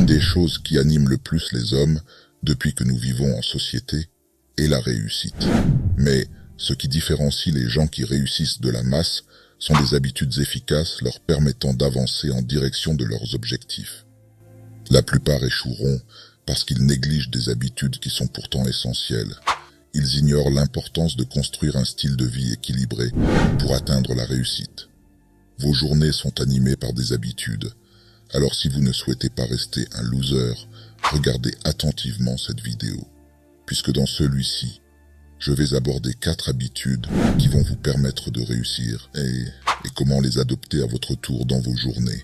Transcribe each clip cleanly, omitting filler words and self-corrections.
des choses qui animent le plus les hommes depuis que nous vivons en société est la réussite. Mais ce qui différencie les gens qui réussissent de la masse sont des habitudes efficaces leur permettant d'avancer en direction de leurs objectifs. La plupart échoueront parce qu'ils négligent des habitudes qui sont pourtant essentielles. Ils ignorent l'importance de construire un style de vie équilibré pour atteindre la réussite. Vos journées sont animées par des habitudes. Alors si vous ne souhaitez pas rester un loser, regardez attentivement cette vidéo, puisque dans celui-ci, je vais aborder 4 habitudes qui vont vous permettre de réussir et comment les adopter à votre tour dans vos journées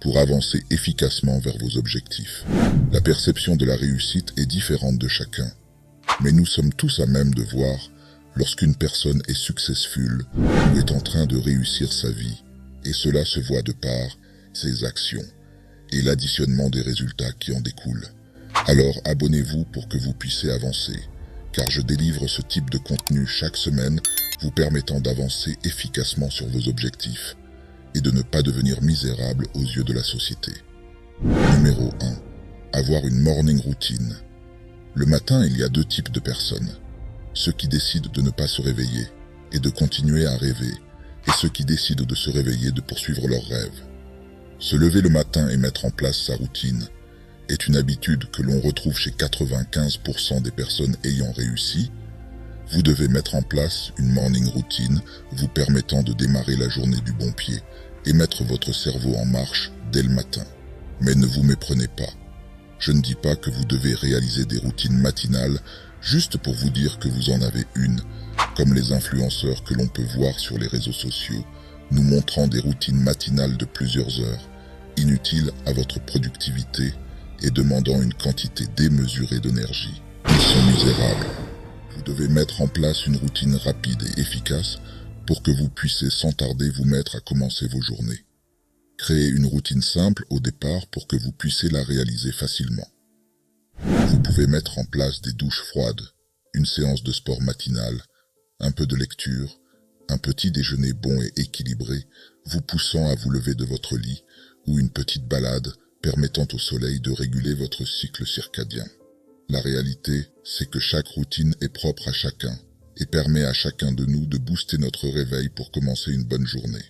pour avancer efficacement vers vos objectifs. La perception de la réussite est différente de chacun, mais nous sommes tous à même de voir lorsqu'une personne est successful ou est en train de réussir sa vie, et cela se voit de par ses actions et l'additionnement des résultats qui en découlent. Alors abonnez-vous pour que vous puissiez avancer, car je délivre ce type de contenu chaque semaine vous permettant d'avancer efficacement sur vos objectifs et de ne pas devenir misérable aux yeux de la société. Numéro 1. Avoir une morning routine. Le matin, il y a 2 types de personnes. Ceux qui décident de ne pas se réveiller et de continuer à rêver, et ceux qui décident de se réveiller et de poursuivre leurs rêves. Se lever le matin et mettre en place sa routine est une habitude que l'on retrouve chez 95% des personnes ayant réussi. Vous devez mettre en place une morning routine vous permettant de démarrer la journée du bon pied et mettre votre cerveau en marche dès le matin. Mais ne vous méprenez pas. Je ne dis pas que vous devez réaliser des routines matinales juste pour vous dire que vous en avez une, comme les influenceurs que l'on peut voir sur les réseaux sociaux, nous montrant des routines matinales de plusieurs heures, inutiles à votre productivité et demandant une quantité démesurée d'énergie. Ils sont misérables. Vous devez mettre en place une routine rapide et efficace pour que vous puissiez sans tarder vous mettre à commencer vos journées. Créez une routine simple au départ pour que vous puissiez la réaliser facilement. Vous pouvez mettre en place des douches froides, une séance de sport matinale, un peu de lecture, un petit déjeuner bon et équilibré, vous poussant à vous lever de votre lit, ou une petite balade permettant au soleil de réguler votre cycle circadien. La réalité, c'est que chaque routine est propre à chacun et permet à chacun de nous de booster notre réveil pour commencer une bonne journée.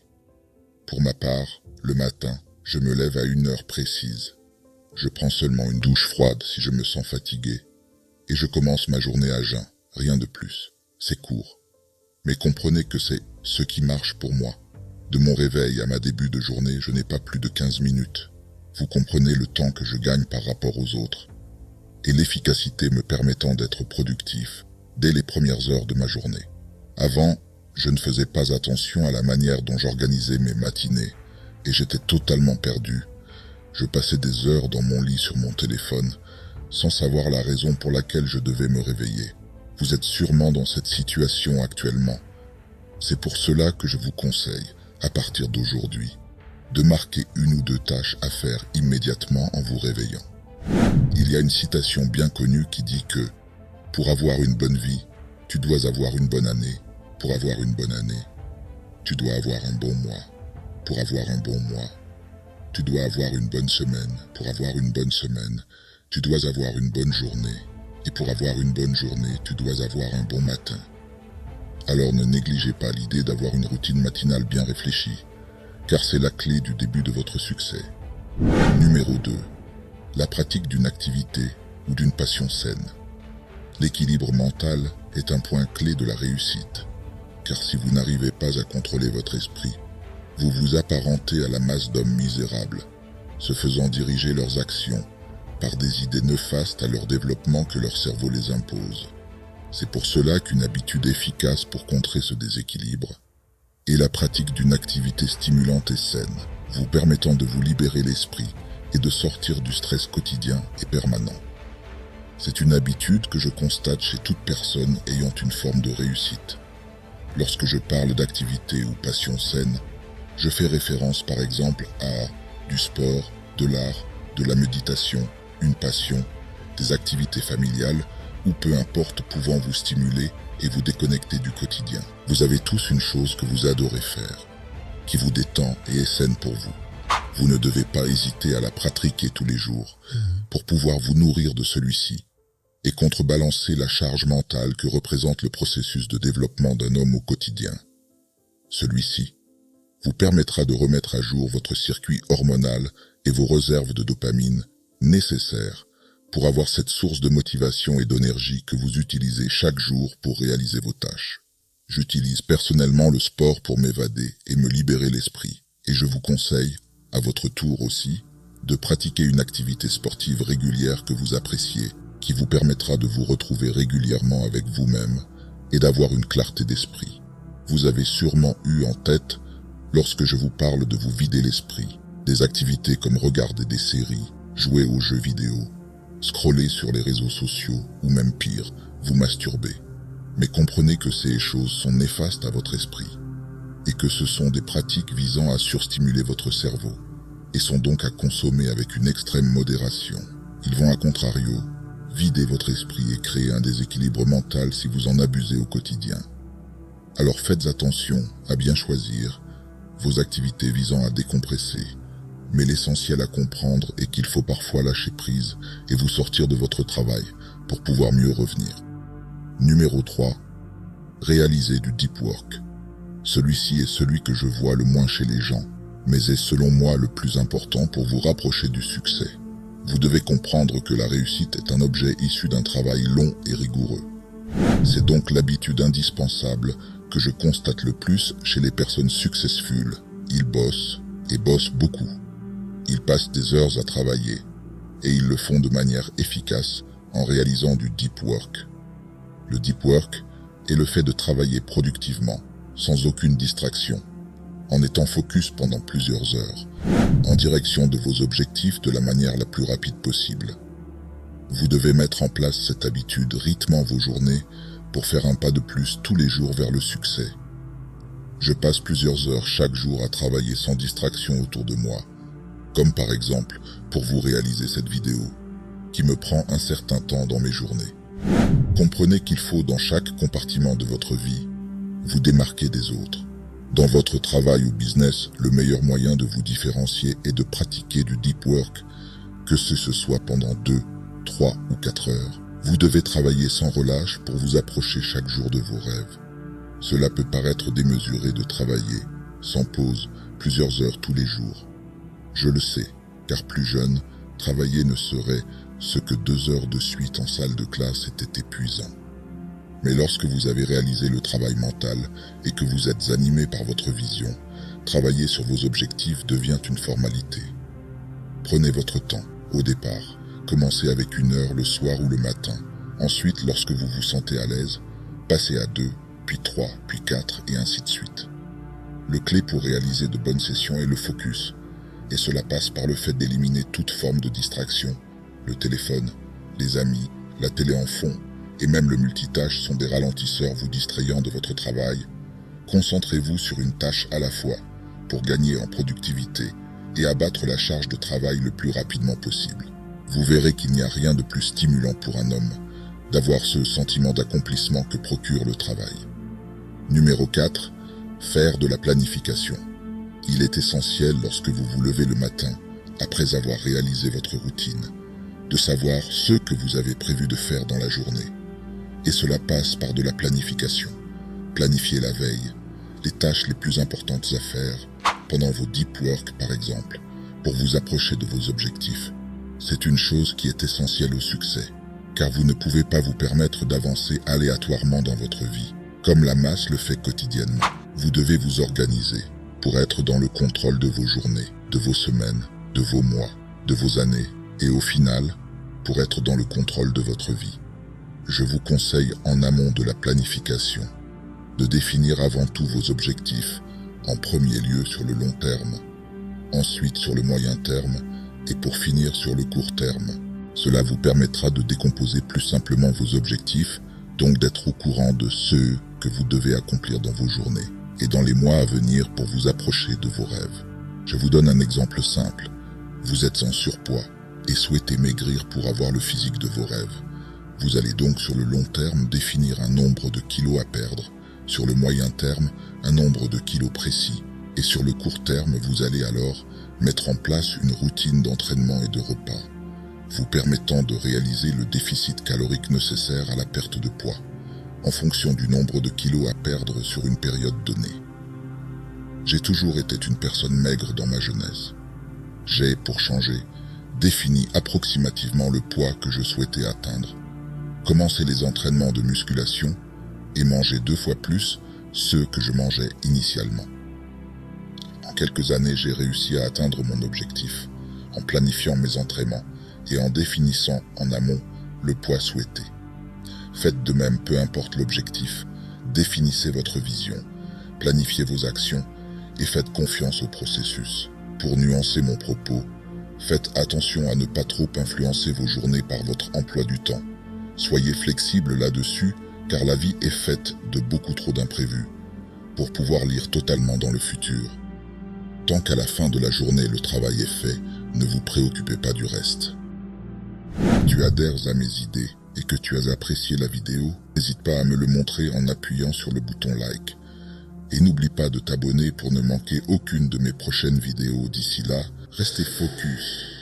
Pour ma part, le matin, je me lève à une heure précise. Je prends seulement une douche froide si je me sens fatigué et je commence ma journée à jeun, rien de plus. C'est court. Mais comprenez que c'est ce qui marche pour moi. De mon réveil à ma début de journée, je n'ai pas plus de 15 minutes. Vous comprenez le temps que je gagne par rapport aux autres. Et l'efficacité me permettant d'être productif dès les premières heures de ma journée. Avant, je ne faisais pas attention à la manière dont j'organisais mes matinées et j'étais totalement perdu. Je passais des heures dans mon lit sur mon téléphone sans savoir la raison pour laquelle je devais me réveiller. Vous êtes sûrement dans cette situation actuellement. C'est pour cela que je vous conseille, à partir d'aujourd'hui, de marquer 1 ou 2 tâches à faire immédiatement en vous réveillant. Il y a une citation bien connue qui dit que « Pour avoir une bonne vie, tu dois avoir une bonne année. Pour avoir une bonne année, tu dois avoir un bon mois. Pour avoir un bon mois, tu dois avoir une bonne semaine. Pour avoir une bonne semaine, tu dois avoir une bonne journée. Et pour avoir une bonne journée, tu dois avoir un bon matin. » Alors ne négligez pas l'idée d'avoir une routine matinale bien réfléchie, car c'est la clé du début de votre succès. Numéro 2. La pratique d'une activité ou d'une passion saine. L'équilibre mental est un point clé de la réussite, car si vous n'arrivez pas à contrôler votre esprit, vous vous apparentez à la masse d'hommes misérables, se faisant diriger leurs actions par des idées néfastes à leur développement que leur cerveau les impose. C'est pour cela qu'une habitude efficace pour contrer ce déséquilibre est la pratique d'une activité stimulante et saine, vous permettant de vous libérer l'esprit et de sortir du stress quotidien et permanent. C'est une habitude que je constate chez toute personne ayant une forme de réussite. Lorsque je parle d'activité ou passion saine, je fais référence par exemple à du sport, de l'art, de la méditation, une passion, des activités familiales ou peu importe pouvant vous stimuler et vous déconnecter du quotidien. Vous avez tous une chose que vous adorez faire, qui vous détend et est saine pour vous. Vous ne devez pas hésiter à la pratiquer tous les jours pour pouvoir vous nourrir de celui-ci et contrebalancer la charge mentale que représente le processus de développement d'un homme au quotidien. Celui-ci vous permettra de remettre à jour votre circuit hormonal et vos réserves de dopamine nécessaires pour avoir cette source de motivation et d'énergie que vous utilisez chaque jour pour réaliser vos tâches. J'utilise personnellement le sport pour m'évader et me libérer l'esprit, et je vous conseille, à votre tour aussi, de pratiquer une activité sportive régulière que vous appréciez, qui vous permettra de vous retrouver régulièrement avec vous-même et d'avoir une clarté d'esprit. Vous avez sûrement eu en tête, lorsque je vous parle de vous vider l'esprit, des activités comme regarder des séries, jouer aux jeux vidéo, scroller sur les réseaux sociaux ou même pire, vous masturber. Mais comprenez que ces choses sont néfastes à votre esprit et que ce sont des pratiques visant à surstimuler votre cerveau et sont donc à consommer avec une extrême modération. Ils vont à contrario vider votre esprit et créer un déséquilibre mental si vous en abusez au quotidien. Alors faites attention à bien choisir vos activités visant à décompresser, mais l'essentiel à comprendre est qu'il faut parfois lâcher prise et vous sortir de votre travail pour pouvoir mieux revenir. Numéro 3. Réaliser du deep work. Celui-ci est celui que je vois le moins chez les gens, mais est selon moi le plus important pour vous rapprocher du succès. Vous devez comprendre que la réussite est un objet issu d'un travail long et rigoureux. C'est donc l'habitude indispensable que je constate le plus chez les personnes successful. Ils bossent, et bossent beaucoup. Ils passent des heures à travailler, et ils le font de manière efficace en réalisant du deep work. Le deep work est le fait de travailler productivement, sans aucune distraction, en étant focus pendant plusieurs heures, en direction de vos objectifs de la manière la plus rapide possible. Vous devez mettre en place cette habitude rythmant vos journées pour faire un pas de plus tous les jours vers le succès. Je passe plusieurs heures chaque jour à travailler sans distraction autour de moi, comme par exemple pour vous réaliser cette vidéo, qui me prend un certain temps dans mes journées. Comprenez qu'il faut dans chaque compartiment de votre vie vous démarquer des autres. Dans votre travail ou business, le meilleur moyen de vous différencier est de pratiquer du deep work, que ce soit pendant 2, 3 ou 4 heures. Vous devez travailler sans relâche pour vous approcher chaque jour de vos rêves. Cela peut paraître démesuré de travailler, sans pause, plusieurs heures tous les jours. Je le sais, car plus jeune, travailler ne serait ce que 2 heures de suite en salle de classe était épuisant. Mais lorsque vous avez réalisé le travail mental et que vous êtes animé par votre vision, travailler sur vos objectifs devient une formalité. Prenez votre temps, au départ. Commencez avec 1 heure le soir ou le matin. Ensuite, lorsque vous vous sentez à l'aise, passez à 2, puis 3, puis 4 et ainsi de suite. Le clé pour réaliser de bonnes sessions est le focus. Et cela passe par le fait d'éliminer toute forme de distraction. Le téléphone, les amis, la télé en fond, et même le multitâche sont des ralentisseurs vous distrayant de votre travail. Concentrez-vous sur une tâche à la fois, pour gagner en productivité et abattre la charge de travail le plus rapidement possible. Vous verrez qu'il n'y a rien de plus stimulant pour un homme, d'avoir ce sentiment d'accomplissement que procure le travail. Numéro 4. Faire de la planification. Il est essentiel lorsque vous vous levez le matin, après avoir réalisé votre routine, de savoir ce que vous avez prévu de faire dans la journée. Et cela passe par de la planification. Planifier la veille, les tâches les plus importantes à faire, pendant vos deep work par exemple, pour vous approcher de vos objectifs. C'est une chose qui est essentielle au succès, car vous ne pouvez pas vous permettre d'avancer aléatoirement dans votre vie, comme la masse le fait quotidiennement. Vous devez vous organiser pour être dans le contrôle de vos journées, de vos semaines, de vos mois, de vos années, et au final, pour être dans le contrôle de votre vie. Je vous conseille en amont de la planification, de définir avant tout vos objectifs, en premier lieu sur le long terme, ensuite sur le moyen terme, et pour finir sur le court terme. Cela vous permettra de décomposer plus simplement vos objectifs, donc d'être au courant de ceux que vous devez accomplir dans vos journées et dans les mois à venir pour vous approcher de vos rêves. Je vous donne un exemple simple. Vous êtes en surpoids et souhaitez maigrir pour avoir le physique de vos rêves. Vous allez donc sur le long terme définir un nombre de kilos à perdre, sur le moyen terme un nombre de kilos précis, Et sur le court terme, vous allez alors mettre en place une routine d'entraînement et de repas, vous permettant de réaliser le déficit calorique nécessaire à la perte de poids, en fonction du nombre de kilos à perdre sur une période donnée. J'ai toujours été une personne maigre dans ma jeunesse. J'ai, pour changer, défini approximativement le poids que je souhaitais atteindre, commencé les entraînements de musculation et manger 2 fois plus ceux que je mangeais initialement. En quelques années, j'ai réussi à atteindre mon objectif, en planifiant mes entraînements et en définissant en amont le poids souhaité. Faites de même, peu importe l'objectif, définissez votre vision, planifiez vos actions et faites confiance au processus. Pour nuancer mon propos, faites attention à ne pas trop influencer vos journées par votre emploi du temps. Soyez flexible là-dessus, car la vie est faite de beaucoup trop d'imprévus pour pouvoir lire totalement dans le futur. Tant qu'à la fin de la journée le travail est fait, ne vous préoccupez pas du reste. Si tu adhères à mes idées et que tu as apprécié la vidéo, n'hésite pas à me le montrer en appuyant sur le bouton like. Et n'oublie pas de t'abonner pour ne manquer aucune de mes prochaines vidéos. D'ici là, restez focus.